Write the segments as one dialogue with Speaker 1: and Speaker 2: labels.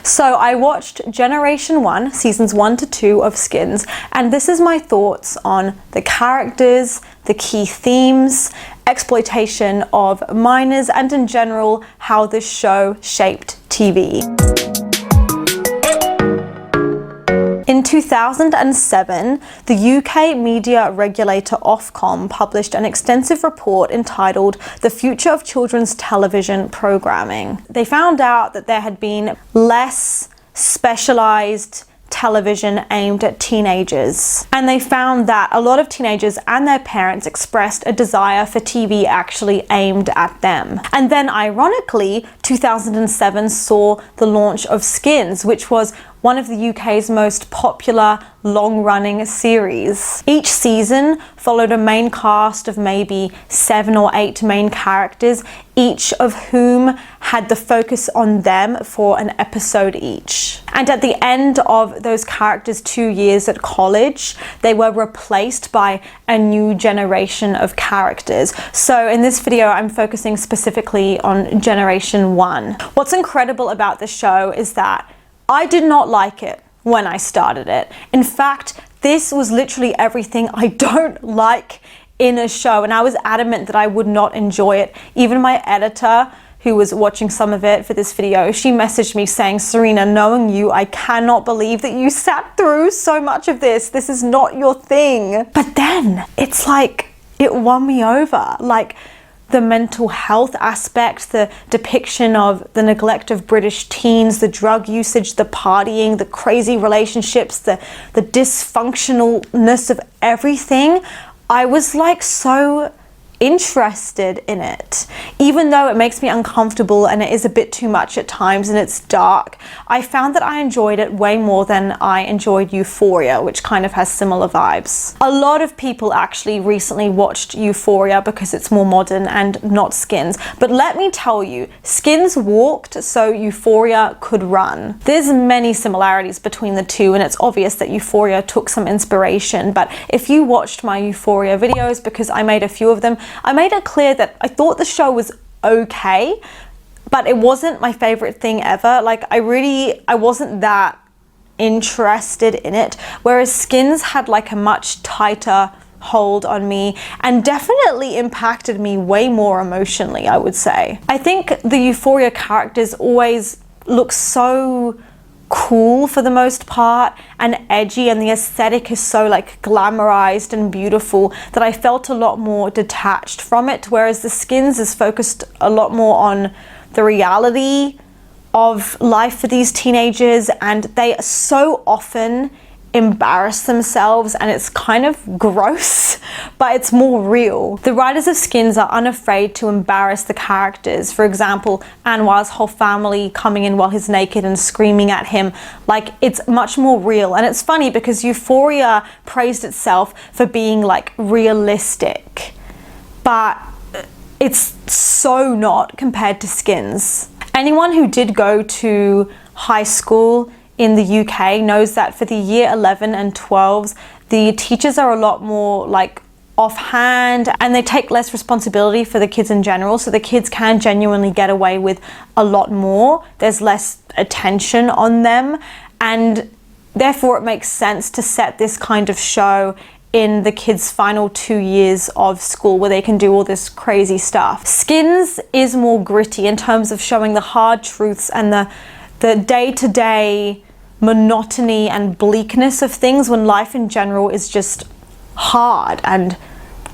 Speaker 1: So I watched Generation 1, seasons 1 to 2 of Skins, and this is my thoughts on the characters, the key themes, exploitation of minors, and in general, how this show shaped TV. In 2007, the UK media regulator Ofcom published an extensive report entitled The Future of Children's Television Programming. They found out that there had been less specialized television aimed at teenagers. And they found that a lot of teenagers and their parents expressed a desire for TV actually aimed at them. And then ironically, 2007 saw the launch of Skins, which was one of the UK's most popular long-running series. Each season followed a main cast of maybe 7 or 8 main characters, each of whom had the focus on them for an episode each. And at the end of those characters' 2 years at college, they were replaced by a new generation of characters. So in this video, I'm focusing specifically on Generation 1. What's incredible about the show is that I did not like it when I started it. In fact, this was literally everything I don't like in a show, and I was adamant that I would not enjoy it. Even my editor, who was watching some of it for this video, she messaged me saying, "Serena, knowing you, I cannot believe that you sat through so much of this. This is not your thing." But then it's like it won me over. Like, the mental health aspect, the depiction of the neglect of British teens, the drug usage, the partying, the crazy relationships, the dysfunctionalness of everything. I was like so interested in it, even though it makes me uncomfortable and it is a bit too much at times and it's dark. I found that I enjoyed it way more than I enjoyed Euphoria, which kind of has similar vibes. A lot of people actually recently watched Euphoria because it's more modern and not Skins, but let me tell you, Skins walked so Euphoria could run. There's many similarities between the two, and it's obvious that Euphoria took some inspiration, but if you watched my Euphoria videos, because I made a few of them, I made it clear that I thought the show was okay, but it wasn't my favorite thing ever. Like, I wasn't that interested in it, whereas Skins had like a much tighter hold on me and definitely impacted me way more emotionally, I would say. I think the Euphoria characters always look so cool for the most part and edgy, and the aesthetic is so like glamorized and beautiful that I felt a lot more detached from it, whereas the Skins is focused a lot more on the reality of life for these teenagers, and they so often embarrass themselves, and it's kind of gross, but it's more real. The writers of Skins are unafraid to embarrass the characters. For example, Anwar's whole family coming in while he's naked and screaming at him. Like, it's much more real. And it's funny because Euphoria praised itself for being like realistic, but it's so not compared to Skins. Anyone who did go to high school in the UK knows that for the year 11 and 12s, the teachers are a lot more like offhand and they take less responsibility for the kids in general, so the kids can genuinely get away with a lot more. There's less attention on them, and therefore it makes sense to set this kind of show in the kids' final 2 years of school where they can do all this crazy stuff. Skins is more gritty in terms of showing the hard truths and the day-to-day monotony and bleakness of things when life in general is just hard and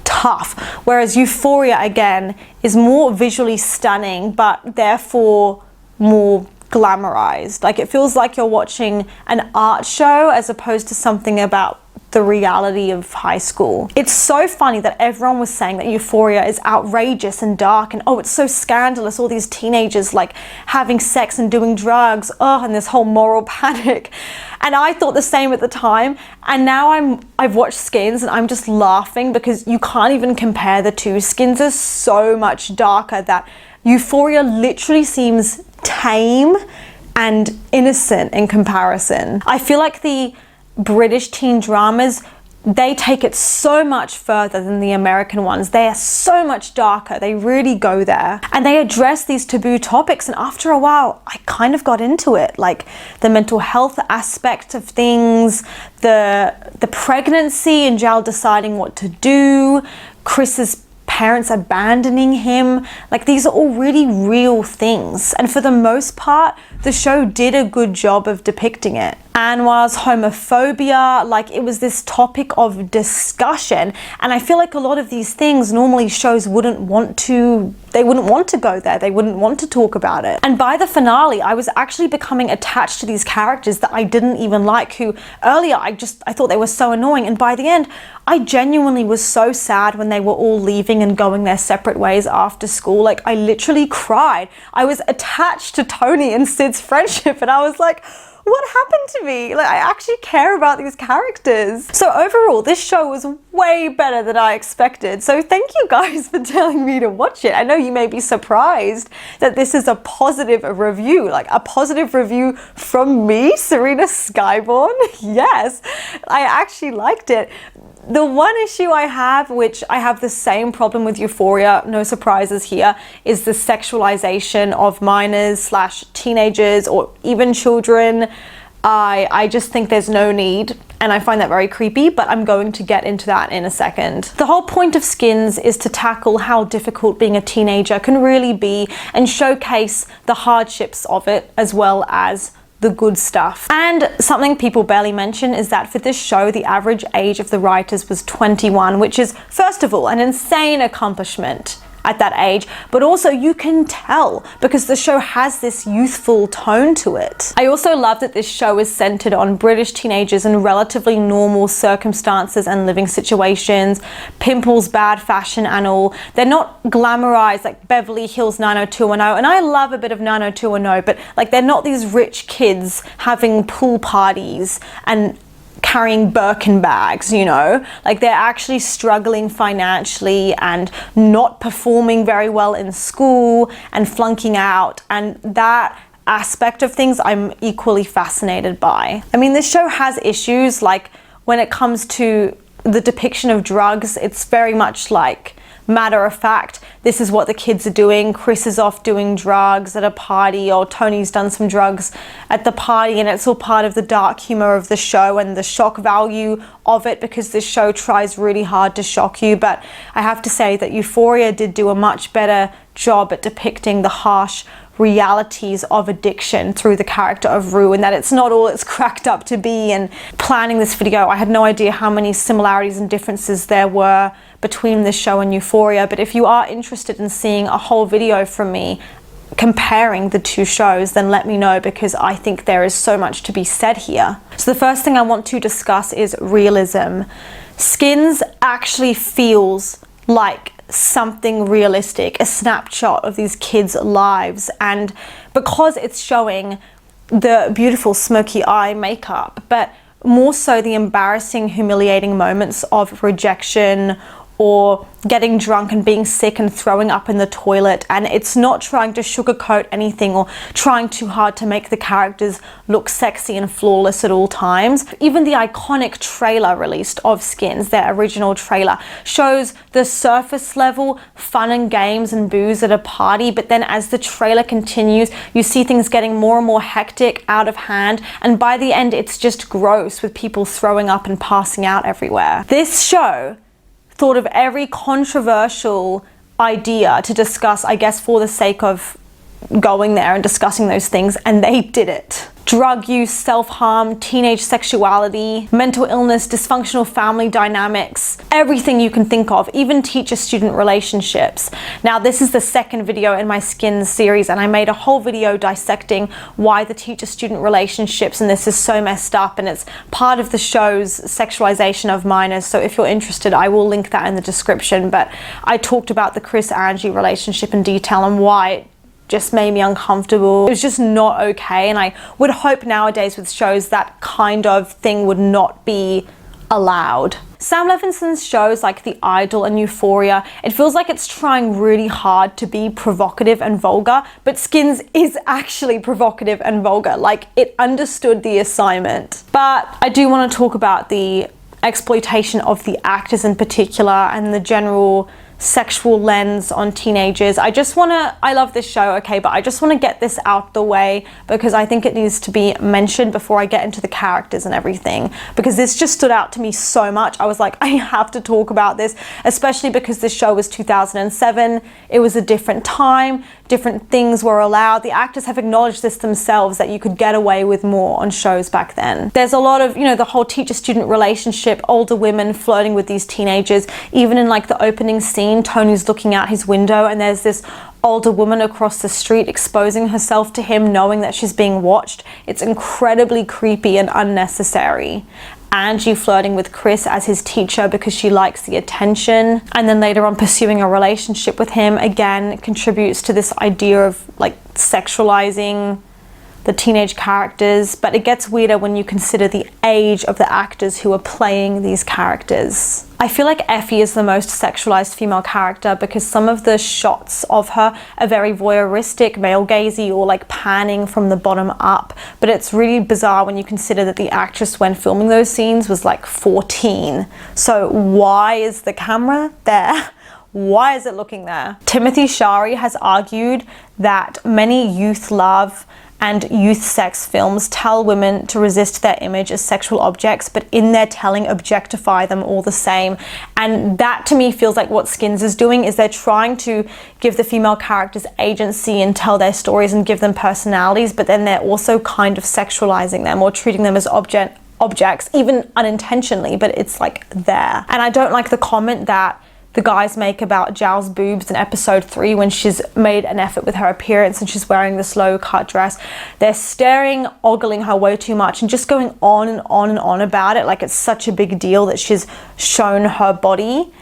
Speaker 1: tough. Whereas Euphoria, again, is more visually stunning, but therefore more glamorized. Like, it feels like you're watching an art show as opposed to something about the reality of high school. It's so funny that everyone was saying that Euphoria is outrageous and dark and, oh, it's so scandalous, all these teenagers like having sex and doing drugs, oh, and this whole moral panic. And I thought the same at the time, and now I've watched Skins and I'm just laughing because you can't even compare the two. Skins is so much darker that Euphoria literally seems tame and innocent in comparison. I feel like the British teen dramas they take it so much further than the American ones. They are so much darker. They really go there. And they address these taboo topics, and after a while, I kind of got into it. Like the mental health aspect of things, the pregnancy and Jal deciding what to do, Chris's parents abandoning him. Like, these are all really real things. And for the most part, the show did a good job of depicting it. And whilst homophobia, like, it was this topic of discussion. And I feel like a lot of these things normally shows wouldn't want to go there. They wouldn't want to talk about it. And by the finale, I was actually becoming attached to these characters that I didn't even like, who earlier I thought they were so annoying. And by the end, I genuinely was so sad when they were all leaving and going their separate ways after school. Like, I literally cried. I was attached to Tony and Sid's friendship, and I was like, what happened to me? Like, I actually care about these characters. So overall, this show was way better than I expected. So thank you guys for telling me to watch it. I know you may be surprised that this is a positive review, like a positive review from me, Serena Skyborn. Yes, I actually liked it. The one issue I have, which I have the same problem with Euphoria, no surprises here, is the sexualization of minors / teenagers or even children. I just think there's no need, and I find that very creepy, but I'm going to get into that in a second. The whole point of Skins is to tackle how difficult being a teenager can really be and showcase the hardships of it as well as the good stuff. And something people barely mention is that for this show, the average age of the writers was 21, which is, first of all, an insane accomplishment at that age, but also you can tell because the show has this youthful tone to it. I also love that this show is centered on British teenagers in relatively normal circumstances and living situations, pimples, bad fashion and all. They're not glamorized like Beverly Hills 90210, and I love a bit of 90210, but like they're not these rich kids having pool parties and carrying Birkin bags, you know, like they're actually struggling financially and not performing very well in school and flunking out, and that aspect of things I'm equally fascinated by. I mean, this show has issues, like when it comes to the depiction of drugs, it's very much like matter of fact, this is what the kids are doing. Chris is off doing drugs at a party, or Tony's done some drugs at the party, and it's all part of the dark humor of the show and the shock value of it, because this show tries really hard to shock you. But I have to say that Euphoria did do a much better job at depicting the harsh realities of addiction through the character of Rue, and that it's not all it's cracked up to be. And planning this video, I had no idea how many similarities and differences there were between this show and Euphoria, but if you are interested in seeing a whole video from me comparing the two shows, then let me know, because I think there is so much to be said here. So the first thing I want to discuss is realism. Skins actually feels like something realistic, a snapshot of these kids' lives, and because it's showing the beautiful smoky eye makeup, but more so the embarrassing, humiliating moments of rejection or getting drunk and being sick and throwing up in the toilet, and it's not trying to sugarcoat anything or trying too hard to make the characters look sexy and flawless at all times. Even the iconic trailer released of Skins, their original trailer, shows the surface level fun and games and booze at a party, but then as the trailer continues, you see things getting more and more hectic, out of hand, and by the end it's just gross with people throwing up and passing out everywhere. This show thought of every controversial idea to discuss, I guess, for the sake of going there and discussing those things, and they did it. Drug use, self-harm, teenage sexuality, mental illness, dysfunctional family dynamics, everything you can think of, even teacher-student relationships. Now, this is the second video in my Skins series, and I made a whole video dissecting why the teacher-student relationships, and this is so messed up, and it's part of the show's sexualization of minors. So if you're interested, I will link that in the description. But I talked about the Chris-Angie relationship in detail and why it just made me uncomfortable. It was just not okay, and I would hope nowadays with shows that kind of thing would not be allowed. Sam Levinson's shows like The Idol and Euphoria, it feels like it's trying really hard to be provocative and vulgar, but Skins is actually provocative and vulgar. Like, it understood the assignment. But I do want to talk about the exploitation of the actors in particular and the general sexual lens on teenagers. I love this show, okay, but I just want to get this out the way because I think it needs to be mentioned before I get into the characters and everything, because this just stood out to me so much. I was like, I have to talk about this, especially because this show was 2007. It was a different time, different things were allowed. The actors have acknowledged this themselves, that you could get away with more on shows back then. There's a lot of, the whole teacher-student relationship, older women flirting with these teenagers. Even in like the opening scene, Tony's looking out his window and there's this older woman across the street exposing herself to him, knowing that she's being watched. It's incredibly creepy and unnecessary. Angie flirting with Chris as his teacher because she likes the attention, and then later on pursuing a relationship with him, again contributes to this idea of like sexualizing the teenage characters. But it gets weirder when you consider the age of the actors who are playing these characters. I feel like Effie is the most sexualized female character because some of the shots of her are very voyeuristic, male gazy, or like panning from the bottom up. But it's really bizarre when you consider that the actress when filming those scenes was like 14. So why is the camera there? Why is it looking there? Timothy Shari has argued that many youth love and youth sex films tell women to resist their image as sexual objects, but in their telling objectify them all the same. And that to me feels like what Skins is doing, is they're trying to give the female characters agency and tell their stories and give them personalities, but then they're also kind of sexualizing them or treating them as objects, even unintentionally, but it's like there. And I don't like the comment that the guys make about Zhao's boobs in episode 3 when she's made an effort with her appearance and she's wearing this low cut dress. They're staring, ogling her way too much and just going on and on and on about it like it's such a big deal that she's shown her body.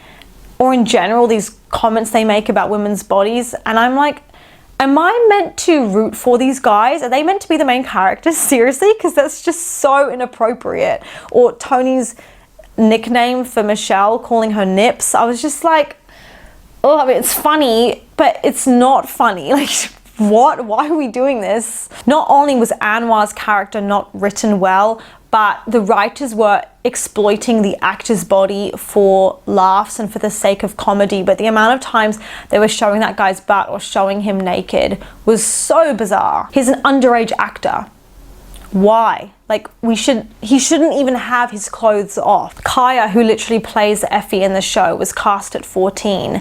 Speaker 1: Or in general, these comments they make about women's bodies, and I'm like, am I meant to root for these guys? Are they meant to be the main characters? Seriously? Because that's just so inappropriate. Or Tony's nickname for Michelle, calling her Nips. I was just like, oh, I mean, it's funny, but it's not funny. Like, what? Why are we doing this? Not only was Anwar's character not written well, but the writers were exploiting the actor's body for laughs and for the sake of comedy. But the amount of times they were showing that guy's butt or showing him naked was so bizarre. He's an underage actor. Why? Like, he shouldn't even have his clothes off. Kaya, who literally plays Effie in the show, was cast at 14,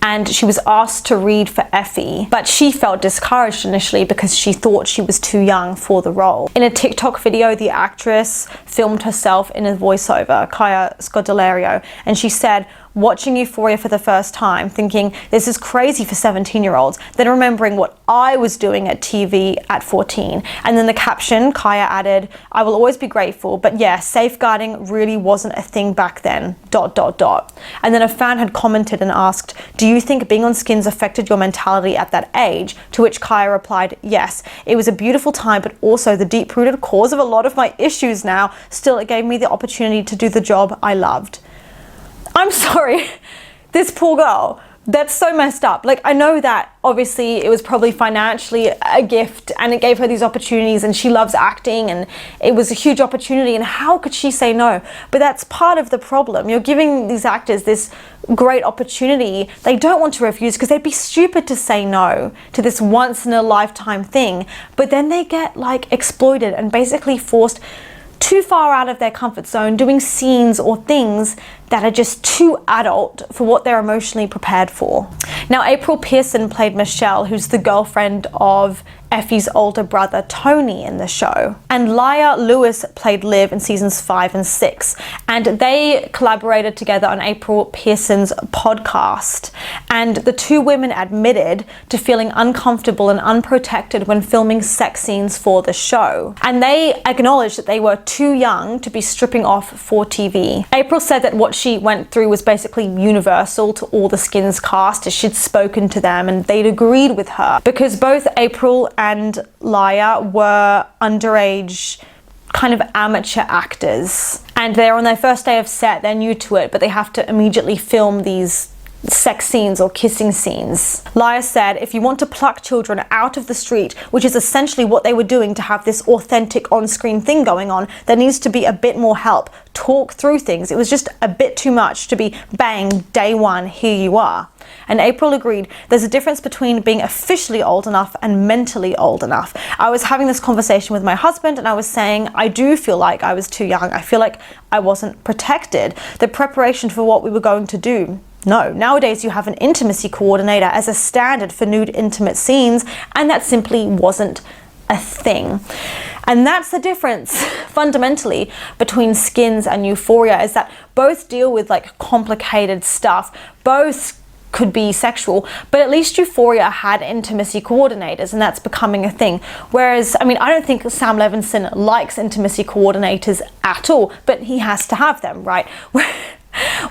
Speaker 1: and she was asked to read for Effie, but she felt discouraged initially because she thought she was too young for the role. In a TikTok video, the actress filmed herself in a voiceover, Kaya Scodelario, and she said, watching Euphoria for the first time, thinking this is crazy for 17-year-olds, then remembering what I was doing at TV at 14. And then the caption, Kaya added, I will always be grateful, but yeah, safeguarding really wasn't a thing back then, ... And then a fan had commented and asked, do you think being on Skins affected your mentality at that age? To which Kaya replied, yes, it was a beautiful time, but also the deep-rooted cause of a lot of my issues now. Still, it gave me the opportunity to do the job I loved. I'm sorry, this poor girl, that's so messed up. Like, I know that obviously it was probably financially a gift and it gave her these opportunities and she loves acting and it was a huge opportunity, and how could she say no? But that's part of the problem. You're giving these actors this great opportunity. They don't want to refuse because they'd be stupid to say no to this once in a lifetime thing. But then they get like exploited and basically forced too far out of their comfort zone, doing scenes or things that are just too adult for what they're emotionally prepared for. Now, April Pearson played Michelle, who's the girlfriend of Effie's older brother Tony in the show. And Laya Lewis played Liv in seasons 5 and 6. And they collaborated together on April Pearson's podcast. And the two women admitted to feeling uncomfortable and unprotected when filming sex scenes for the show. And they acknowledged that they were too young to be stripping off for TV. April said that what she went through was basically universal to all the Skins cast, as she'd spoken to them and they'd agreed with her, because both April and Laya were underage kind of amateur actors, and they're on their first day of set, they're new to it, but they have to immediately film these sex scenes or kissing scenes. Laya said, if you want to pluck children out of the street, which is essentially what they were doing to have this authentic on-screen thing going on, there needs to be a bit more help. Talk through things. It was just a bit too much to be bang, day one, here you are. And April agreed, there's a difference between being officially old enough and mentally old enough. I was having this conversation with my husband and I was saying, I do feel like I was too young. I feel like I wasn't protected. The preparation for what we were going to do. No, nowadays you have an intimacy coordinator as a standard for nude intimate scenes, and that simply wasn't a thing. And that's the difference fundamentally between Skins and Euphoria, is that both deal with like complicated stuff. Both could be sexual, but at least Euphoria had intimacy coordinators, and that's becoming a thing. Whereas, I mean, I don't think Sam Levinson likes intimacy coordinators at all, but he has to have them, right?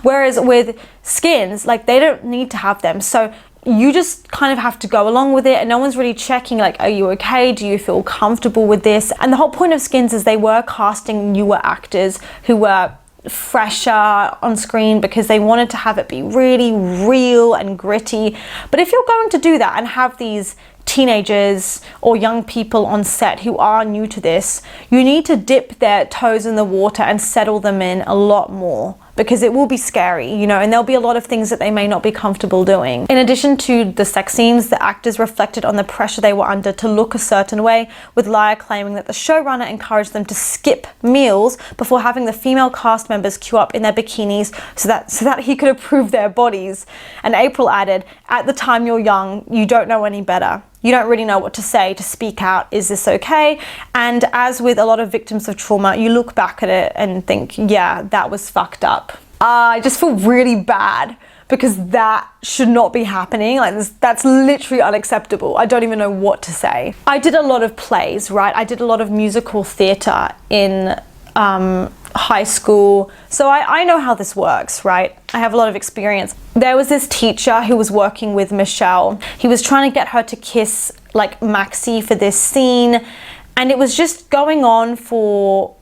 Speaker 1: Whereas with Skins, like, they don't need to have them. So you just kind of have to go along with it, and no one's really checking, like, are you okay? Do you feel comfortable with this? And the whole point of Skins is they were casting newer actors who were fresher on screen because they wanted to have it be really real and gritty. But if you're going to do that and have these teenagers or young people on set who are new to this, you need to dip their toes in the water and settle them in a lot more, because it will be scary, you know, and there'll be a lot of things that they may not be comfortable doing. In addition to the sex scenes, the actors reflected on the pressure they were under to look a certain way, with Laya claiming that the showrunner encouraged them to skip meals before having the female cast members queue up in their bikinis so that he could approve their bodies. And April added, at the time you're young, you don't know any better. You don't really know what to say, to speak out, is this okay? And as with a lot of victims of trauma, you look back at it and think, yeah, that was fucked up. I just feel really bad because that should not be happening. Like, that's literally unacceptable. I don't even know what to say. I did a lot of plays, right? I did a lot of musical theater in high school, so I know how this works, right? I have a lot of experience. There was this teacher who was working with Michelle. He was trying to get her to kiss like Maxie for this scene, and it was just going on for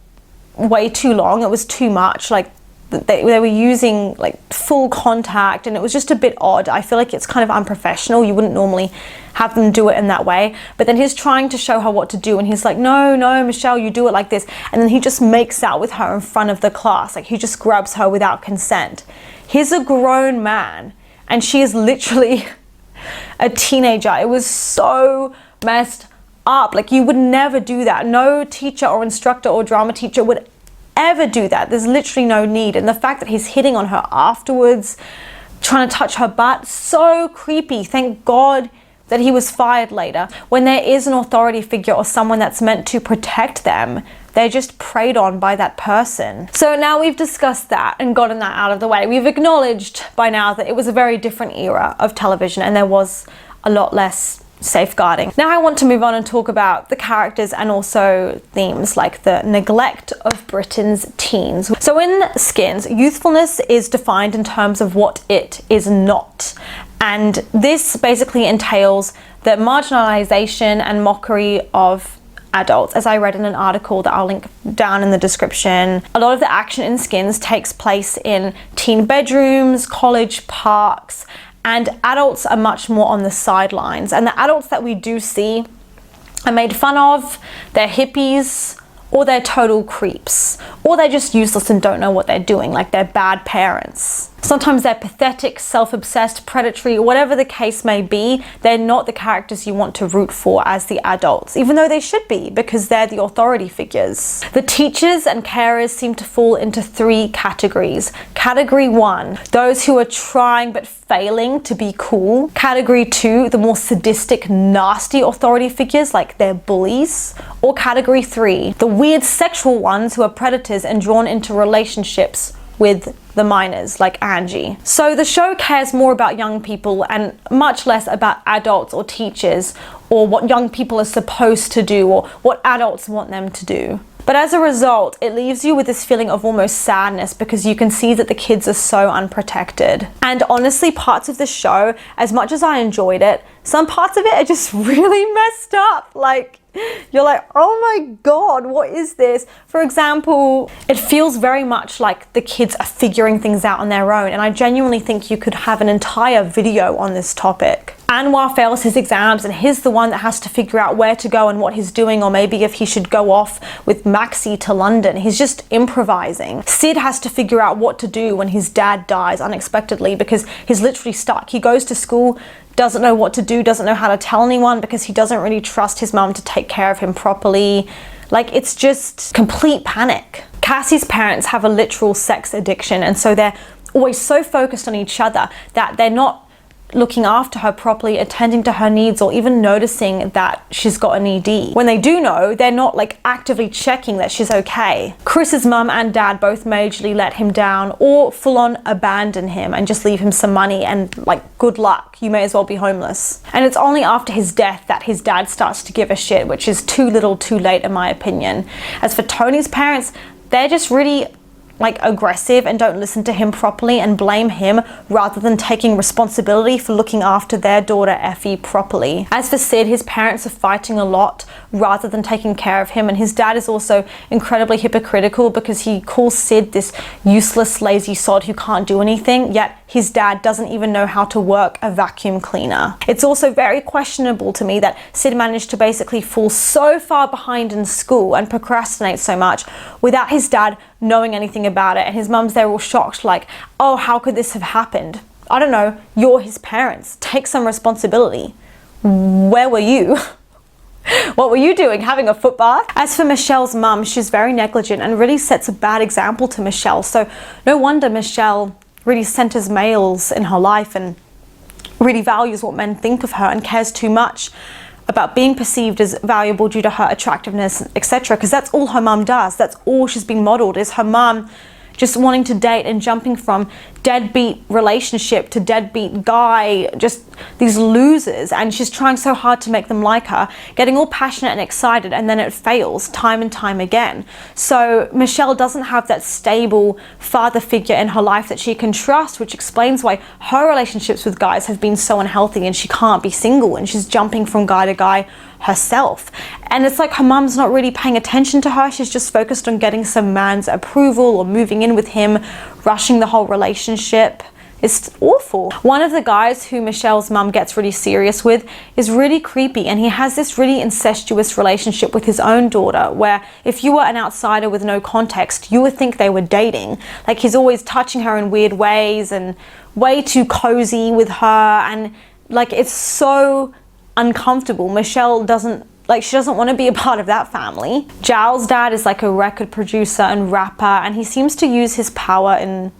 Speaker 1: way too long. It was too much. Like, they were using like full contact, and it was just a bit odd. I feel like it's kind of unprofessional. You wouldn't normally have them do it in that way. But then he's trying to show her what to do, and he's like, no, Michelle, you do it like this. And then he just makes out with her in front of the class. Like, he just grabs her without consent. He's a grown man, and she is literally a teenager. It was so messed up. Like, you would never do that. No teacher or instructor or drama teacher would ever do that. There's literally no need. And the fact that he's hitting on her afterwards, trying to touch her butt, so creepy. Thank God that he was fired later. When there is an authority figure or someone that's meant to protect them, they're just preyed on by that person. So now we've discussed that and gotten that out of the way. We've acknowledged by now that it was a very different era of television, and there was a lot less safeguarding. Now I want to move on and talk about the characters and also themes like the neglect of Britain's teens. So in Skins, youthfulness is defined in terms of what it is not. And this basically entails the marginalization and mockery of adults, as I read in an article that I'll link down in the description. A lot of the action in Skins takes place in teen bedrooms, college parks, and adults are much more on the sidelines. And the adults that we do see are made fun of, they're hippies, or they're total creeps, or they're just useless and don't know what they're doing, like they're bad parents. Sometimes they're pathetic, self-obsessed, predatory, whatever the case may be. They're not the characters you want to root for as the adults, even though they should be, because they're the authority figures. The teachers and carers seem to fall into three categories. Category 1, those who are trying but failing to be cool. Category 2, the more sadistic, nasty authority figures, like they're bullies. Or category 3, the weird sexual ones who are predators and drawn into relationships with the minors, like Angie. So the show cares more about young people and much less about adults or teachers, or what young people are supposed to do, or what adults want them to do. But as a result, it leaves you with this feeling of almost sadness, because you can see that the kids are so unprotected. And honestly, parts of the show, as much as I enjoyed it, some parts of it are just really messed up. Like, You're like, oh my God, what is this? For example, it feels very much like the kids are figuring things out on their own. And I genuinely think you could have an entire video on this topic. Anwar fails his exams and he's the one that has to figure out where to go and what he's doing, or maybe if he should go off with Maxie to London. He's just improvising. Sid has to figure out what to do when his dad dies unexpectedly because he's literally stuck. He goes to school, doesn't know what to do, doesn't know how to tell anyone because he doesn't really trust his mum to take care of him properly. Like, it's just complete panic. Cassie's parents have a literal sex addiction, and so they're always so focused on each other that they're not looking after her properly, attending to her needs, or even noticing that she's got an ED. When they do know, they're not like actively checking that she's okay. Chris's mum and dad both majorly let him down or full on abandon him and just leave him some money and like, good luck, you may as well be homeless. And it's only after his death that his dad starts to give a shit, which is too little too late in my opinion. As for Tony's parents, they're just really like aggressive and don't listen to him properly and blame him rather than taking responsibility for looking after their daughter Effie properly. As for Sid, his parents are fighting a lot rather than taking care of him, and his dad is also incredibly hypocritical because he calls Sid this useless lazy sod who can't do anything, yet his dad doesn't even know how to work a vacuum cleaner. It's also very questionable to me that Sid managed to basically fall so far behind in school and procrastinate so much without his dad knowing anything about it, and his mum's there all shocked like, oh, how could this have happened? I don't know, you're his parents, take some responsibility. Where were you? What were you doing, having a foot bath? As for Michelle's mum, she's very negligent and really sets a bad example to Michelle, so no wonder Michelle really centers males in her life and really values what men think of her and cares too much about being perceived as valuable due to her attractiveness, etc. Because that's all her mum does. That's all she's being modeled, is her mum just wanting to date and jumping from deadbeat relationship to deadbeat guy, just these losers, and she's trying so hard to make them like her, getting all passionate and excited, and then it fails time and time again. So Michelle doesn't have that stable father figure in her life that she can trust, which explains why her relationships with guys have been so unhealthy and she can't be single and she's jumping from guy to guy herself. And it's like her mum's not really paying attention to her. She's just focused on getting some man's approval or moving in with him, rushing the whole relationship. It's awful. One of the guys who Michelle's mum gets really serious with is really creepy, and he has this really incestuous relationship with his own daughter, where if you were an outsider with no context, you would think they were dating. Like, he's always touching her in weird ways and way too cozy with her, and like, it's so uncomfortable. Michelle doesn't want to be a part of that family. Zhao's dad is like a record producer and rapper, and he seems to use his power in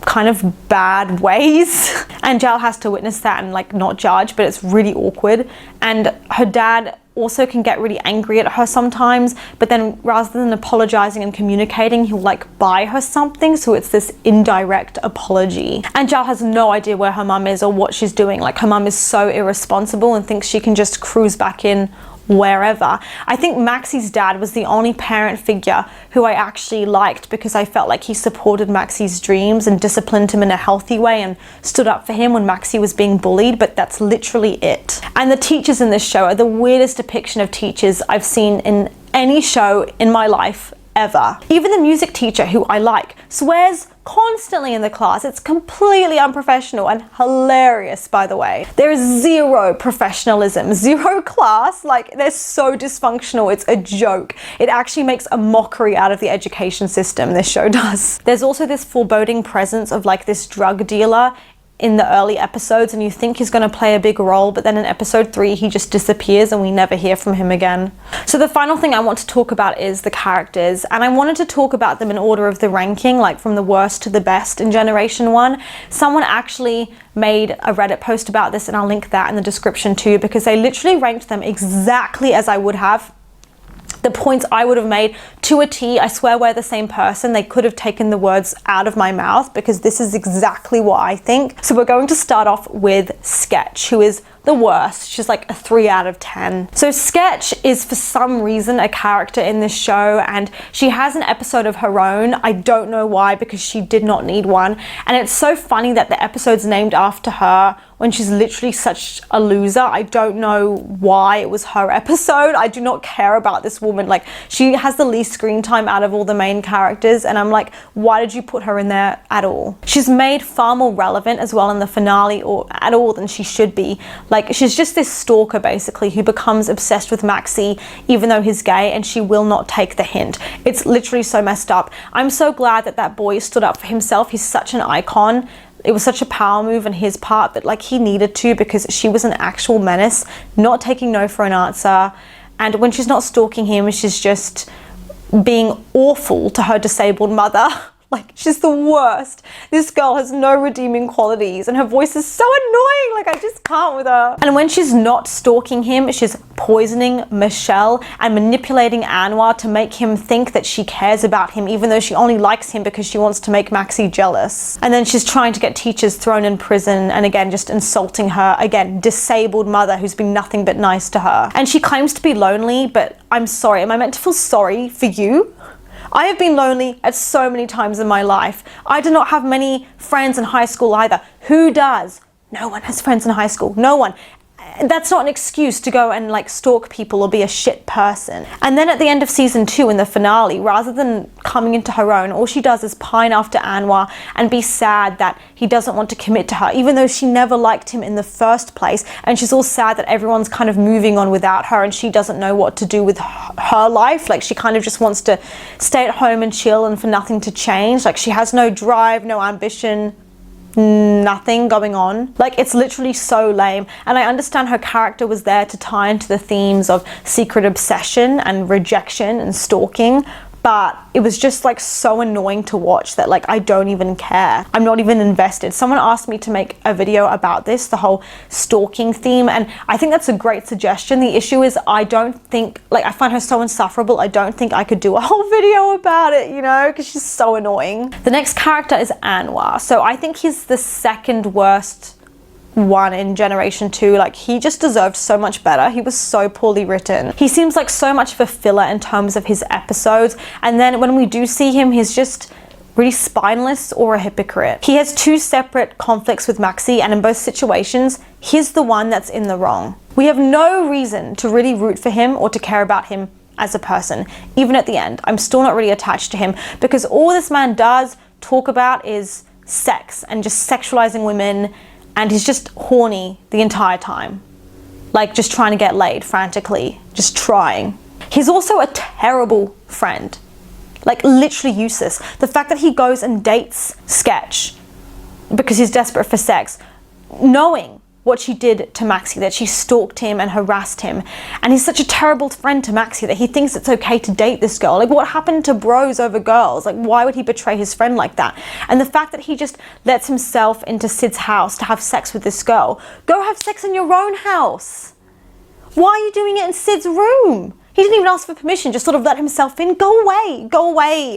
Speaker 1: kind of bad ways. And Zhao has to witness that and like not judge, but it's really awkward. And her dad also can get really angry at her sometimes, but then rather than apologizing and communicating, he'll like buy her something, so it's this indirect apology. And Zhao has no idea where her mum is or what she's doing. Like, her mum is so irresponsible and thinks she can just cruise back in wherever. I think Maxie's dad was the only parent figure who I actually liked, because I felt like he supported Maxie's dreams and disciplined him in a healthy way and stood up for him when Maxie was being bullied, but that's literally it. And the teachers in this show are the weirdest depiction of teachers I've seen in any show in my life ever. Even the music teacher, who I like, swears constantly in the class. It's completely unprofessional and hilarious, by the way. There is zero professionalism, zero class. Like, they're so dysfunctional, it's a joke. It actually makes a mockery out of the education system, this show does. There's also this foreboding presence of like this drug dealer in the early episodes, and you think he's going to play a big role, but then in episode 3 he just disappears and we never hear from him again. So the final thing I want to talk about is the characters, and I wanted to talk about them in order of the ranking, like from the worst to the best in Generation 1. Someone actually made a Reddit post about this, and I'll link that in the description too, because they literally ranked them exactly as I would have. The points I would have made to a T. I swear we're the same person. They could have taken the words out of my mouth, because this is exactly what I think. So we're going to start off with Sketch, who is the worst. She's like a 3 out of 10. So Sketch is for some reason a character in this show, and she has an episode of her own. I don't know why, because she did not need one. And it's so funny that the episode's named after her when she's literally such a loser. I don't know why it was her episode. I do not care about this woman. Like, she has the least screen time out of all the main characters, and I'm like, why did you put her in there at all? She's made far more relevant as well in the finale or at all than she should be. Like, she's just this stalker basically who becomes obsessed with Maxie even though he's gay, and she will not take the hint. It's literally so messed up. I'm so glad that that boy stood up for himself. He's such an icon. It was such a power move on his part, but like, he needed to, because she was an actual menace, not taking no for an answer. And when she's not stalking him, she's just being awful to her disabled mother. Like, she's the worst. This girl has no redeeming qualities, and her voice is so annoying. Like, I just can't with her. And when she's not stalking him, she's poisoning Michelle and manipulating Anwar to make him think that she cares about him, even though she only likes him because she wants to make Maxie jealous. And then she's trying to get teachers thrown in prison, and again, just insulting her, again, disabled mother who's been nothing but nice to her. And she claims to be lonely, but I'm sorry, am I meant to feel sorry for you? I have been lonely at so many times in my life. I did not have many friends in high school either. Who does? No one has friends in high school. No one. That's not an excuse to go and like stalk people or be a shit person. And then at the end of season 2 in the finale, rather than coming into her own, all she does is pine after Anwar and be sad that he doesn't want to commit to her, even though she never liked him in the first place. And she's all sad that everyone's kind of moving on without her, and she doesn't know what to do with her life. Like, she kind of just wants to stay at home and chill and for nothing to change. Like, she has no drive, no ambition, nothing going on. Like, it's literally so lame. And I understand her character was there to tie into the themes of secret obsession and rejection and stalking, but it was just like so annoying to watch that like, I don't even care. I'm not even invested. Someone asked me to make a video about this, the whole stalking theme, and I think that's a great suggestion. The issue is, I don't think, like, I find her so insufferable. I don't think I could do a whole video about it, you know, because she's so annoying. The next character is Anwar. So I think he's the second worst one in generation 2. Like, he just deserved so much better. He was so poorly written. He seems like so much of a filler in terms of his episodes, and then when we do see him, he's just really spineless or a hypocrite. He has 2 separate conflicts with Maxie, and in both situations, he's the one that's in the wrong. We have no reason to really root for him or to care about him as a person. Even at the end, I'm still not really attached to him, because all this man does talk about is sex and just sexualizing women, and he's just horny the entire time. Like, just trying to get laid frantically, just trying. He's also a terrible friend. Like, literally useless. The fact that he goes and dates Sketch because he's desperate for sex, knowing what she did to Maxie, that she stalked him and harassed him, and he's such a terrible friend to Maxie that he thinks it's okay to date this girl. Like, what happened to bros over girls? Like, why would he betray his friend like that? And the fact that he just lets himself into Sid's house to have sex with this girl. Go have sex in your own house. Why are you doing it in Sid's room? He didn't even ask for permission, just sort of let himself in. Go away,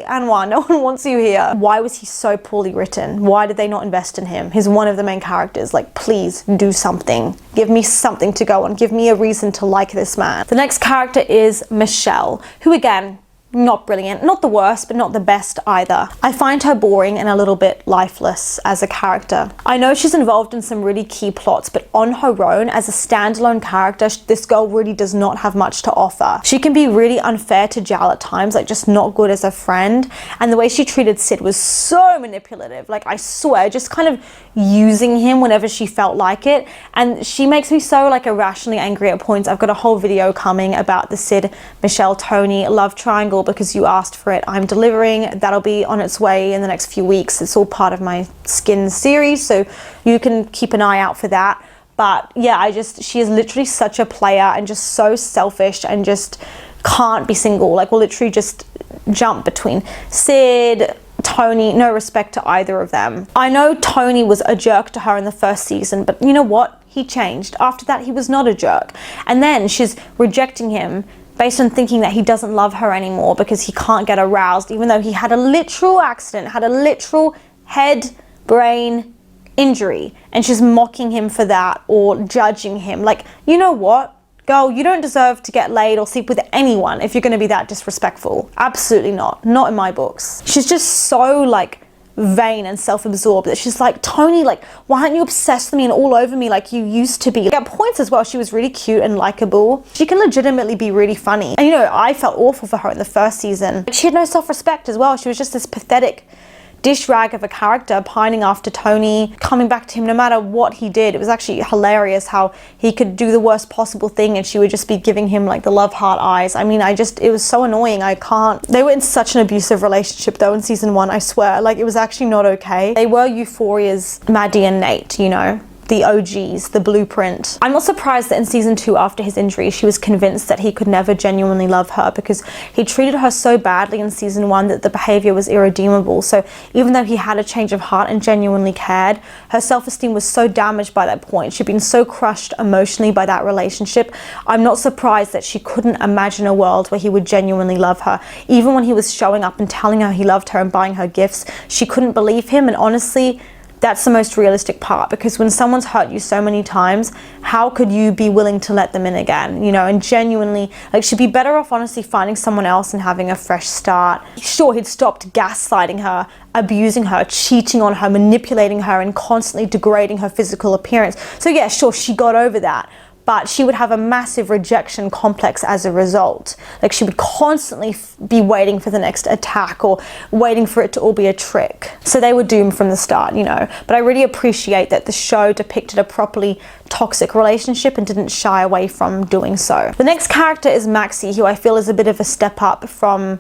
Speaker 1: Anwar, no one wants you here. Why was he so poorly written? Why did they not invest in him? He's one of the main characters. Like, please do something. Give me something to go on. Give me a reason to like this man. The next character is Michelle, who again, not brilliant, not the worst, but not the best either. I find her boring and a little bit lifeless as a character. I know she's involved in some really key plots, but on her own, as a standalone character, this girl really does not have much to offer. She can be really unfair to Jal at times, like just not good as a friend, and the way she treated Sid was so manipulative. Like, I swear, just kind of using him whenever she felt like it, and she makes me so like irrationally angry at points. I've got a whole video coming about the Sid, Michelle, Tony love triangle because you asked for it. I'm delivering. That'll be on its way in the next few weeks. It's all part of my skin series, so you can keep an eye out for that. But yeah, she is literally such a player and just so selfish and just can't be single. Like, will literally just jump between Sid, Tony, no respect to either of them. I know Tony was a jerk to her in the first season, but you know what? He changed. After that, he was not a jerk. And then she's rejecting him based on thinking that he doesn't love her anymore because he can't get aroused, even though he had a literal accident, had a literal head, brain injury, and she's mocking him for that or judging him. Like, you know what? Girl, you don't deserve to get laid or sleep with anyone if you're going to be that disrespectful. Absolutely not. Not in my books. She's just so, like, vain and self-absorbed that she's like, Tony, like, why aren't you obsessed with me and all over me like you used to be? Like, at points as well, she was really cute and likable. She can legitimately be really funny. And you know, I felt awful for her in the first season. She had no self-respect as well. She was just this pathetic dish rag of a character, pining after Tony, coming back to him no matter what he did. It was actually hilarious how he could do the worst possible thing and she would just be giving him like the love heart eyes. I mean, it was so annoying. I can't. They were in such an abusive relationship though in season 1, I swear. Like, it was actually not okay. They were Euphoria's Maddie and Nate, you know, the OGs, the blueprint. I'm not surprised that in season 2, after his injury, she was convinced that he could never genuinely love her because he treated her so badly in season 1 that the behavior was irredeemable. So even though he had a change of heart and genuinely cared, her self-esteem was so damaged by that point. She'd been so crushed emotionally by that relationship. I'm not surprised that she couldn't imagine a world where he would genuinely love her. Even when he was showing up and telling her he loved her and buying her gifts, she couldn't believe him. And honestly, that's the most realistic part, because when someone's hurt you so many times, how could you be willing to let them in again, you know? And genuinely, like, she'd be better off honestly finding someone else and having a fresh start. Sure, he'd stopped gaslighting her, abusing her, cheating on her, manipulating her, and constantly degrading her physical appearance. So yeah, sure, she got over that, but she would have a massive rejection complex as a result. Like, she would constantly be waiting for the next attack or waiting for it to all be a trick. So they were doomed from the start, you know. But I really appreciate that the show depicted a properly toxic relationship and didn't shy away from doing so. The next character is Maxie, who I feel is a bit of a step up from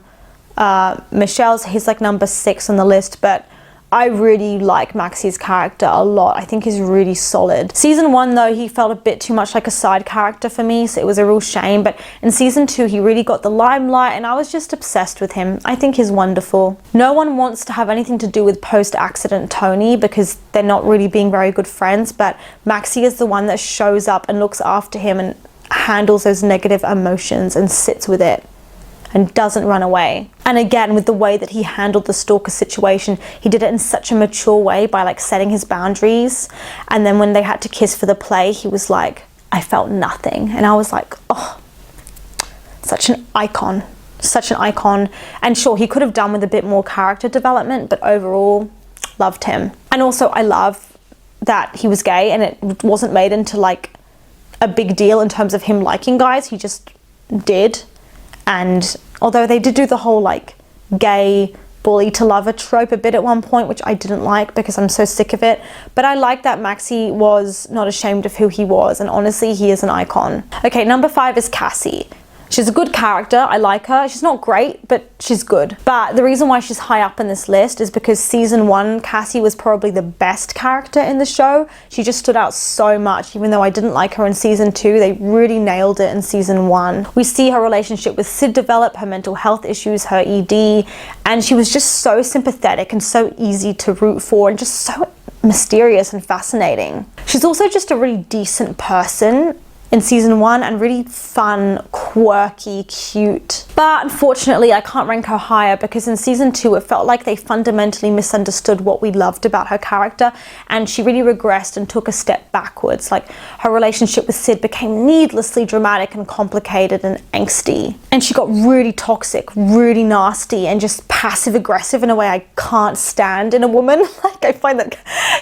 Speaker 1: Michelle's. He's like number 6 on the list, but I really like Maxie's character a lot. I think he's really solid. Season 1 though, he felt a bit too much like a side character for me, so it was a real shame. But in season 2, he really got the limelight and I was just obsessed with him. I think he's wonderful. No one wants to have anything to do with post-accident Tony because they're not really being very good friends, but Maxie is the one that shows up and looks after him and handles those negative emotions and sits with it and doesn't run away. And again, with the way that he handled the stalker situation, he did it in such a mature way by like setting his boundaries. And then when they had to kiss for the play, he was like, I felt nothing. And I was like, oh, such an icon, such an icon. And sure, he could have done with a bit more character development, but overall, loved him. And also I love that he was gay and it wasn't made into like a big deal in terms of him liking guys. He just did. And although they did do the whole like gay bully to lover trope a bit at one point, which I didn't like because I'm so sick of it, but I like that Maxie was not ashamed of who he was, and honestly he is an icon. Okay, number 5 is Cassie. She's a good character, I like her. She's not great, but she's good. But the reason why she's high up in this list is because season 1, Cassie was probably the best character in the show. She just stood out so much, even though I didn't like her in season 2. They really nailed it in season 1. We see her relationship with Sid develop, her mental health issues, her ED, and she was just so sympathetic and so easy to root for and just so mysterious and fascinating. She's also just a really decent person in season 1 and really fun, quirky, cute. But unfortunately, I can't rank her higher because in season 2, it felt like they fundamentally misunderstood what we loved about her character and she really regressed and took a step backwards. Like, her relationship with Sid became needlessly dramatic and complicated and angsty. And she got really toxic, really nasty and just passive aggressive in a way I can't stand in a woman. Like, I find that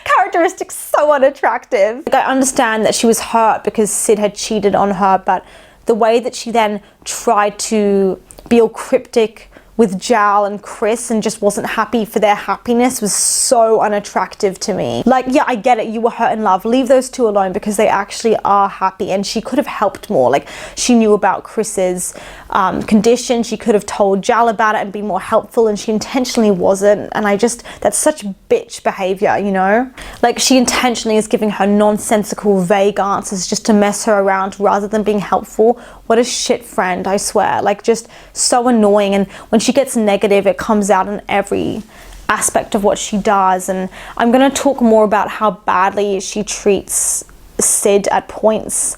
Speaker 1: characteristic so unattractive. Like, I understand that she was hurt because Sid had cheated on her, but the way that she then tried to be all cryptic with Jal and Chris and just wasn't happy for their happiness was so unattractive to me. Like, yeah, I get it, you were hurt in love. Leave those two alone because they actually are happy, and she could have helped more. Like, she knew about Chris's condition. She could have told Jal about it and be more helpful, and she intentionally wasn't. And that's such bitch behavior, you know? Like, she intentionally is giving her nonsensical, vague answers just to mess her around rather than being helpful. What a shit friend, I swear. Like, just so annoying. And when she gets negative, it comes out in every aspect of what she does. And I'm going to talk more about how badly she treats Sid at points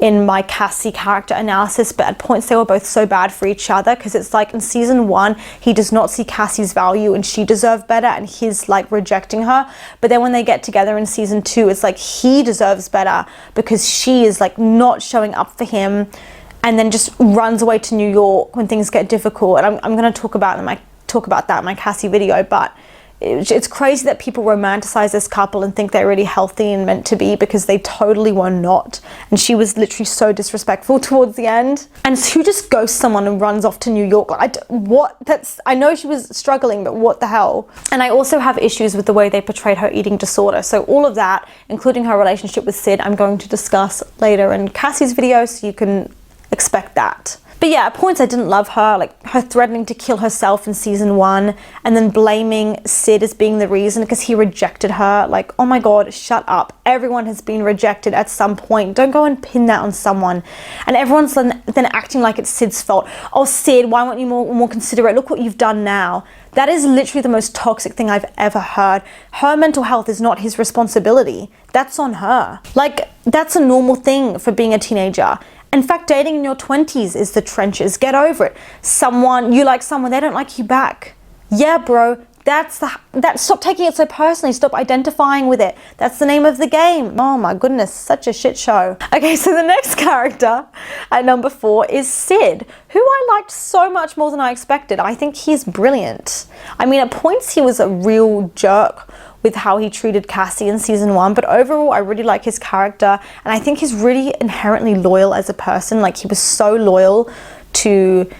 Speaker 1: in my Cassie character analysis, but at points they were both so bad for each other, because it's like in season 1 he does not see Cassie's value and she deserved better and he's like rejecting her, but then when they get together in season 2 it's like he deserves better because she is like not showing up for him and then just runs away to New York when things get difficult. And I'm going to talk about that in my Cassie video, but it's crazy that people romanticize this couple and think they're really healthy and meant to be, because they totally were not. And she was literally so disrespectful towards the end. And who just ghosts someone and runs off to New York? I know she was struggling, but what the hell? And I also have issues with the way they portrayed her eating disorder. So all of that, including her relationship with Sid, I'm going to discuss later in Cassie's video, so you can expect that. But yeah, at points I didn't love her, like her threatening to kill herself in season 1 and then blaming Sid as being the reason because he rejected her. Like, oh my god, shut up. Everyone has been rejected at some point. Don't go and pin that on someone. And everyone's then acting like it's Sid's fault. Oh, Sid, why weren't you more considerate? Look what you've done now. That is literally the most toxic thing I've ever heard. Her mental health is not his responsibility. That's on her. Like, that's a normal thing for being a teenager. In fact, dating in your 20s is the trenches. Get over it. You like someone, they don't like you back. Yeah, bro, stop taking it so personally. Stop identifying with it. That's the name of the game. Oh my goodness, such a shit show. Okay, so the next character at number 4 is Sid, who I liked so much more than I expected. I think he's brilliant. I mean, at points he was a real jerk with how he treated Cassie in season 1, but overall I really like his character, and I think he's really inherently loyal as a person. Like, he was so loyal to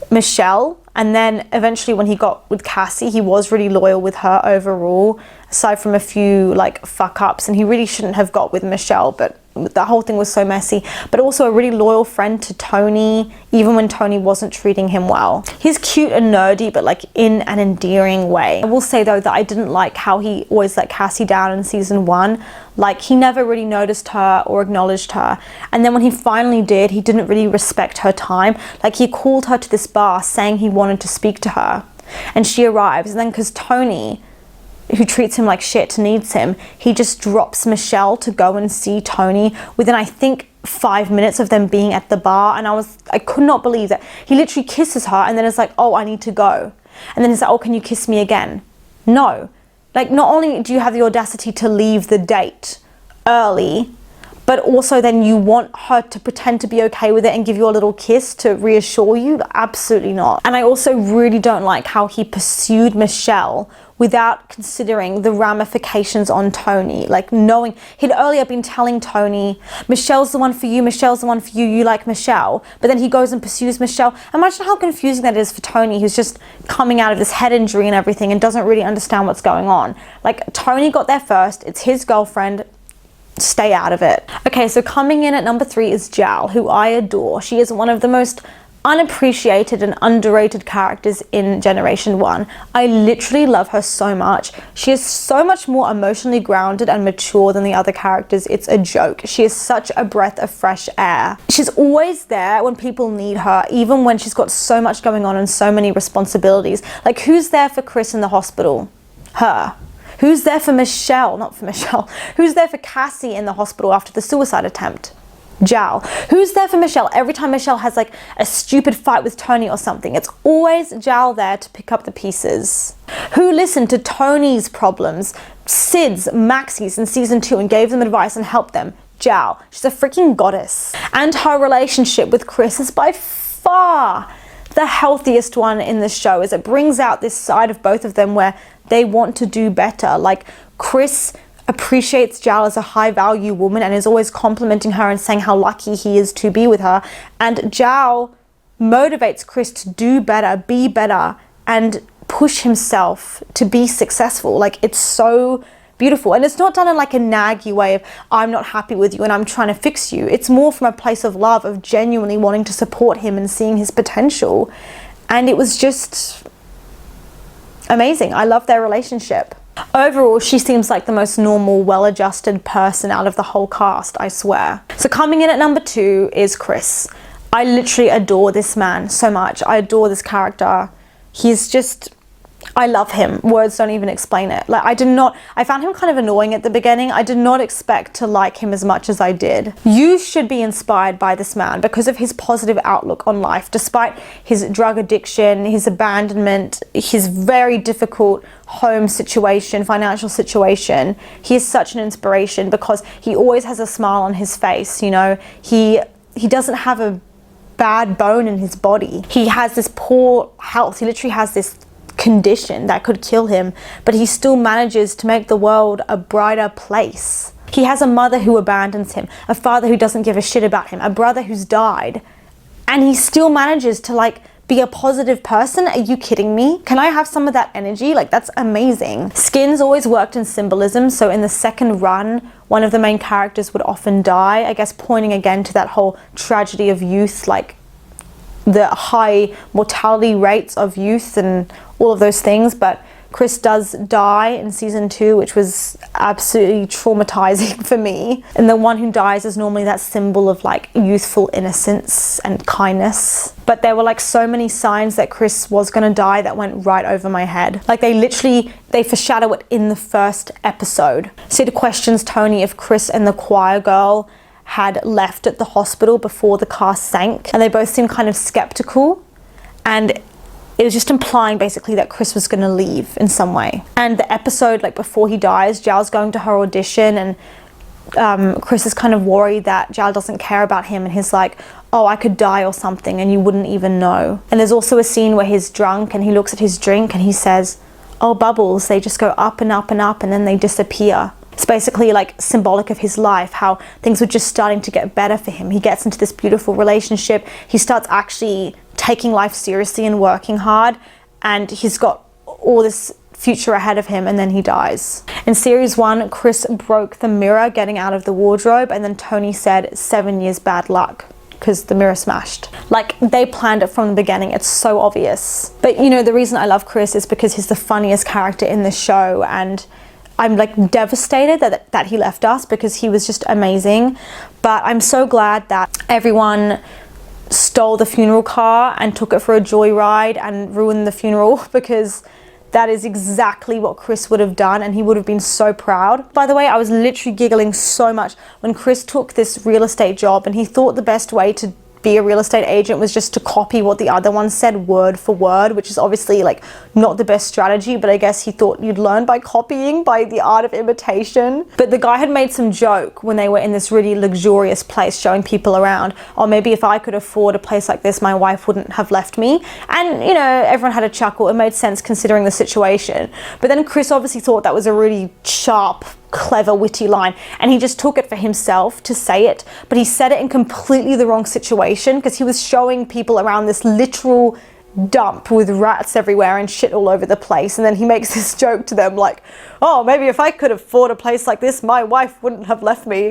Speaker 1: Michelle, and then eventually when he got with Cassie, he was really loyal with her overall, aside from a few like fuck ups, and he really shouldn't have got with Michelle, but the whole thing was so messy. But also a really loyal friend to Tony, even when Tony wasn't treating him well. He's cute and nerdy, but like in an endearing way. I will say though that I didn't like how he always let Cassie down in season 1. Like, he never really noticed her or acknowledged her. And then when he finally did, he didn't really respect her time. Like, he called her to this bar saying he wanted to speak to her. And she arrives, and then because Tony, who treats him like shit, needs him, he just drops Michelle to go and see Tony within, I think, 5 minutes of them being at the bar. And I could not believe that. He literally kisses her and then it's like, oh, I need to go. And then he's like, oh, can you kiss me again? No. Like, not only do you have the audacity to leave the date early, but also then you want her to pretend to be okay with it and give you a little kiss to reassure you? Absolutely not. And I also really don't like how he pursued Michelle without considering the ramifications on Tony. Like, knowing he'd earlier been telling Tony, Michelle's the one for you, Michelle's the one for you, you like Michelle. But then he goes and pursues Michelle. Imagine how confusing that is for Tony, who's just coming out of this head injury and everything and doesn't really understand what's going on. Like, Tony got there first, it's his girlfriend, stay out of it. Okay, so coming in at number 3 is Jal, who I adore. She is one of the most unappreciated and underrated characters in Generation 1. I literally love her so much. She is so much more emotionally grounded and mature than the other characters. It's a joke. She is such a breath of fresh air. She's always there when people need her, even when she's got so much going on and so many responsibilities. Like, who's there for Chris in the hospital? Her. Who's there for Michelle? Not for Michelle. Who's there for Cassie in the hospital after the suicide attempt? Jal. Who's there for Michelle every time Michelle has like a stupid fight with Tony or something? It's always Jal there to pick up the pieces. Who listened to Tony's problems, Sid's, Maxie's in season 2 and gave them advice and helped them? Jal. She's a freaking goddess. And her relationship with Chris is by far the healthiest one in the show, as it brings out this side of both of them where they want to do better. Like, Chris appreciates Jal as a high value woman and is always complimenting her and saying how lucky he is to be with her. And Jal motivates Chris to do better, be better, and push himself to be successful. Like, it's so beautiful. And it's not done in like a naggy way of, I'm not happy with you and I'm trying to fix you. It's more from a place of love, of genuinely wanting to support him and seeing his potential. And it was just amazing. I love their relationship. Overall, she seems like the most normal, well-adjusted person out of the whole cast, I swear. So coming in at number 2 is Chris. I literally adore this man so much. I adore this character. He's just, I love him. Words don't even explain it. Like, I found him kind of annoying at the beginning. I did not expect to like him as much as I did. You should be inspired by this man because of his positive outlook on life, despite his drug addiction, his abandonment, his very difficult home situation, financial situation. He is such an inspiration because he always has a smile on his face, you know. He doesn't have a bad bone in his body. He has this poor health. He literally has this condition that could kill him, but he still manages to make the world a brighter place. He has a mother who abandons him, a father who doesn't give a shit about him, a brother who's died, and he still manages to like be a positive person. Are you kidding me? Can I have some of that energy? Like, that's amazing. Skins always worked in symbolism, so in the second run, one of the main characters would often die, I guess pointing again to that whole tragedy of youth, like the high mortality rates of youth and all of those things. But Chris does die in season 2, which was absolutely traumatizing for me. And the one who dies is normally that symbol of like youthful innocence and kindness. But there were like so many signs that Chris was gonna die that went right over my head. Like they foreshadow it in the first episode. Sid questions Tony if Chris and the choir girl had left at the hospital before the car sank, and they both seem kind of skeptical, and it was just implying basically that Chris was going to leave in some way. And the episode, like before he dies, Zhao's going to her audition, and Chris is kind of worried that Zhao doesn't care about him, and he's like, oh, I could die or something and you wouldn't even know. And there's also a scene where he's drunk and he looks at his drink and he says, oh, bubbles, they just go up and up and up and then they disappear. It's basically like symbolic of his life, how things were just starting to get better for him. He gets into this beautiful relationship. He starts actually taking life seriously and working hard, and he's got all this future ahead of him, and then he dies. In series 1, Chris broke the mirror getting out of the wardrobe, and then Tony said 7 years bad luck because the mirror smashed. Like, they planned it from the beginning. It's so obvious. But you know, the reason I love Chris is because he's the funniest character in the show, and I'm like devastated that he left us because he was just amazing. But I'm so glad that everyone stole the funeral car and took it for a joyride and ruined the funeral, because that is exactly what Chris would have done, and he would have been so proud. By the way, I was literally giggling so much when Chris took this real estate job, and he thought the best way to be a real estate agent was just to copy what the other one said word for word, which is obviously like not the best strategy, but I guess he thought you'd learn by copying, by the art of imitation. But the guy had made some joke when they were in this really luxurious place showing people around, or maybe if I could afford a place like this, my wife wouldn't have left me. And you know, everyone had a chuckle. It made sense considering the situation. But then Chris obviously thought that was a really sharp, clever, witty line, and he just took it for himself to say it, but he said it in completely the wrong situation, because he was showing people around this literal dump with rats everywhere and shit all over the place, and then he makes this joke to them like, oh, maybe if I could afford a place like this, my wife wouldn't have left me.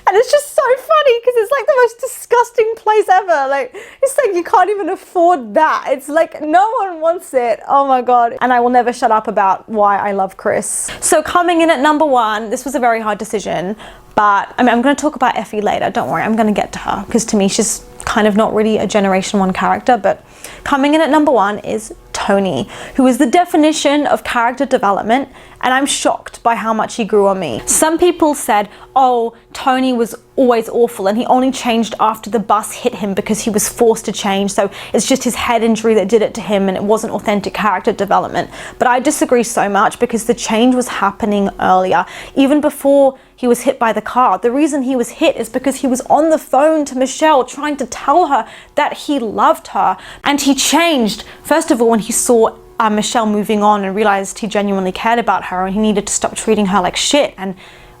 Speaker 1: And it's just so funny because it's like the most disgusting place ever. Like, it's like you can't even afford that. It's like no one wants it. Oh my god. And I will never shut up about why I love Chris. So coming in at number 1, this was a very hard decision, but I mean, I'm going to talk about Effie later. Don't worry, I'm going to get to her, because to me she's kind of not really a Generation 1 character. But coming in at number 1 is Tony, who is the definition of character development, and I'm shocked by how much he grew on me. Some people said, oh, Tony was always awful and he only changed after the bus hit him because he was forced to change, so it's just his head injury that did it to him and it wasn't authentic character development. But I disagree so much, because the change was happening earlier, even before he was hit by the car. The reason he was hit is because he was on the phone to Michelle trying to tell her that he loved her, and he changed, first of all, when he saw Michelle moving on and realized he genuinely cared about her and he needed to stop treating her like shit, and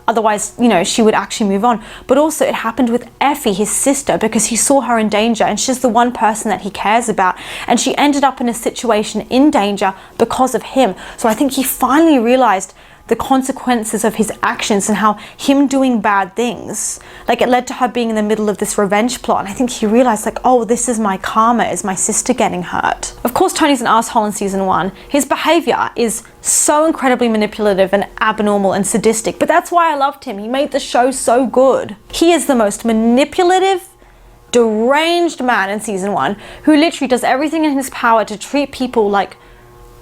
Speaker 1: otherwise, you know, she would actually move on. But also it happened with Effie, his sister, because he saw her in danger and she's the one person that he cares about, and she ended up in a situation in danger because of him. So I think he finally realized the consequences of his actions and how him doing bad things, like, it led to her being in the middle of this revenge plot. And I think he realized, like, oh, this is my karma, is my sister getting hurt. Of course, Tony's an asshole in season 1. His behavior is so incredibly manipulative and abnormal and sadistic, but that's why I loved him. He made the show so good. He is the most manipulative, deranged man in season 1, who literally does everything in his power to treat people like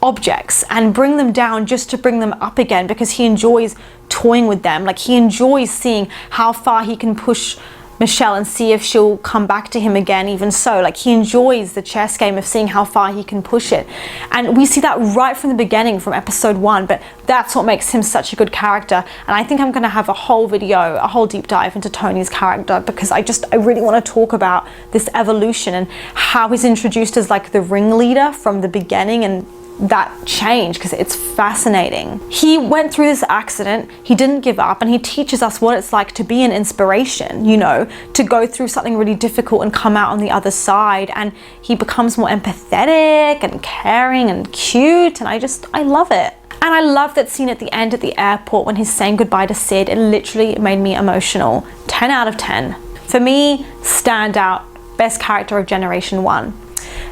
Speaker 1: objects and bring them down just to bring them up again, because he enjoys toying with them. Like, he enjoys seeing how far he can push Michelle and see if she'll come back to him again. Even so, like, he enjoys the chess game of seeing how far he can push it, and we see that right from the beginning, from episode 1. But that's what makes him such a good character, and I think I'm going to have a whole video, a whole deep dive into Tony's character, because I really want to talk about this evolution and how he's introduced as like the ringleader from the beginning, and that change because it's fascinating. He went through this accident, he didn't give up, and he teaches us what it's like to be an inspiration, you know, to go through something really difficult and come out on the other side, and he becomes more empathetic and caring and cute, and I love it. And I love that scene at the end at the airport when he's saying goodbye to Sid. It literally made me emotional. 10 out of 10. For me, standout, best character of Generation 1.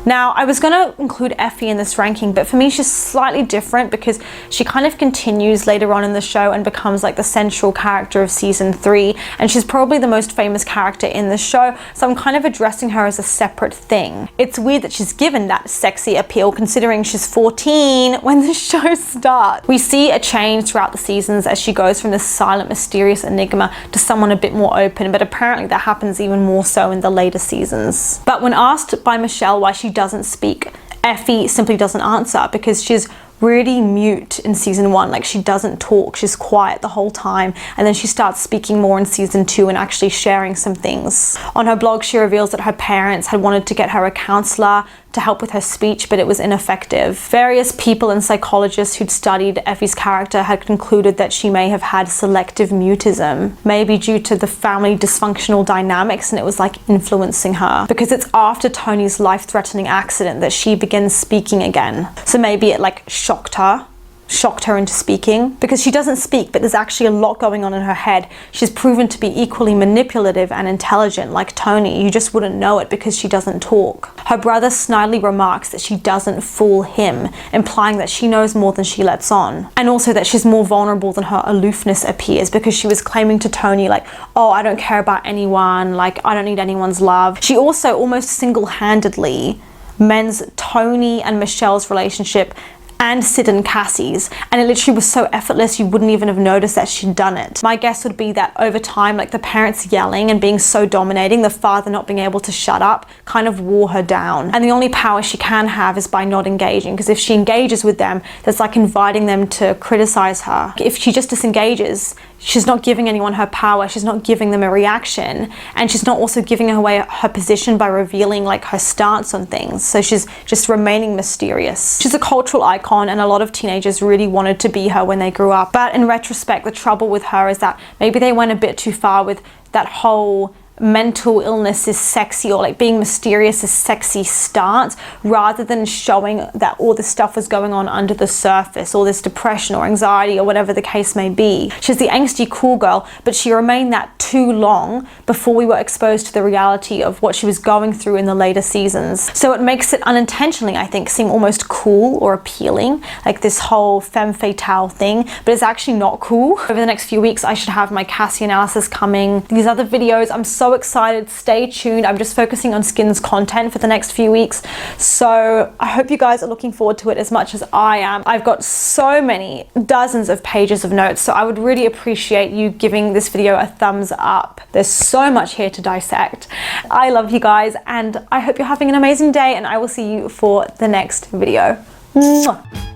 Speaker 1: Now, I was going to include Effie in this ranking, but for me she's slightly different because she kind of continues later on in the show and becomes like the central character of season 3, and she's probably the most famous character in the show, so I'm kind of addressing her as a separate thing. It's weird that she's given that sexy appeal considering she's 14 when the show starts. We see a change throughout the seasons as she goes from this silent, mysterious enigma to someone a bit more open, but apparently that happens even more so in the later seasons. But when asked by Michelle why she doesn't speak, Effie simply doesn't answer because she's really mute in season 1. Like, she doesn't talk, she's quiet the whole time, and then she starts speaking more in season 2 and actually sharing some things. On her blog, she reveals that her parents had wanted to get her a counselor to help with her speech, but it was ineffective. Various people and psychologists who'd studied Effie's character had concluded that she may have had selective mutism, maybe due to the family dysfunctional dynamics, and it was like influencing her. Because it's after Tony's life-threatening accident that she begins speaking again. So maybe it like shocked her into speaking, because she doesn't speak, but there's actually a lot going on in her head. She's proven to be equally manipulative and intelligent like Tony. You just wouldn't know it because she doesn't talk. Her brother snidely remarks that she doesn't fool him, implying that she knows more than she lets on, and also that she's more vulnerable than her aloofness appears, because she was claiming to Tony like, oh, I don't care about anyone, like I don't need anyone's love. She also almost single-handedly mends Tony and Michelle's relationship and Sid and Cassie's, and it literally was so effortless you wouldn't even have noticed that she'd done it. My guess would be that over time, like the parents yelling and being so dominating, the father not being able to shut up kind of wore her down, and the only power she can have is by not engaging, because if she engages with them, that's like inviting them to criticize her. If she just disengages, she's not giving anyone her power, she's not giving them a reaction, and she's not also giving away her position by revealing like her stance on things, so she's just remaining mysterious. She's a cultural icon, and a lot of teenagers really wanted to be her when they grew up, but in retrospect the trouble with her is that maybe they went a bit too far with that whole mental illness is sexy, or like being mysterious is sexy stance, rather than showing that all this stuff was going on under the surface, all this depression or anxiety or whatever the case may be. She's the angsty cool girl, but she remained that too long before we were exposed to the reality of what she was going through in the later seasons. So it makes it unintentionally, I think, seem almost cool or appealing, like this whole femme fatale thing, but it's actually not cool. Over the next few weeks I should have my Cassie analysis coming, these other videos. I'm so excited, stay tuned. I'm just focusing on Skin's content for the next few weeks, so I hope you guys are looking forward to it as much as I am. I've got so many, dozens of pages of notes, so I would really appreciate you giving this video a thumbs up. There's so much here to dissect. I love you guys, and I hope you're having an amazing day, and I will see you for the next video. Mwah.